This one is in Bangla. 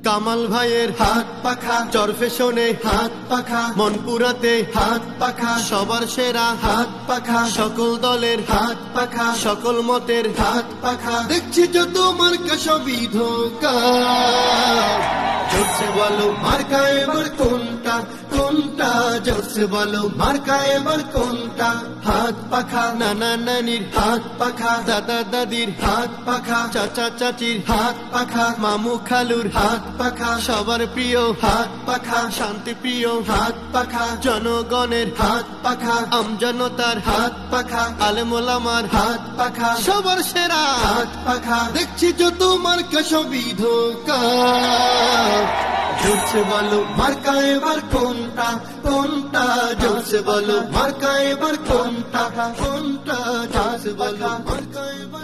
কামাল ভাইয়ের হাত পাখা, চরফেশনে হাত পাখা, মনপুরাতে হাত পাখা, সবার সেরা হাত পাখা, সকল দলের হাত পাখা, সকল মতের হাত পাখা। দেখছি যত মার্কা সবই ধোঁকা, জোরসে বলো মার্কা এবার কোনটা কোনটা, জোরসে বলো মার্কা এবার কোনটা। হাত পাখা, নানা নানির হাত পাখা, দাদা দাদির হাত পাখা, চাচা চাচির হাত পাখা, মামু খালুর হাত পাখা, সবার প্রিয় হাত পাখা, শান্তি প্রিয় হাত পাখা, জনগণের হাত পাখা, আমজনতার হাত পাখা, আলেম ওলামার হাত পাখা, সবার সেরা হাত পাখা। দেখছি যত মার্কা সবই ধোঁকা, জোরসে বলো মার্কা এবার কোনটা কোনটা, জোরসে বলো মার্কা এবার কোনটা কোনটা, জোরসে বলো মার্কা এবার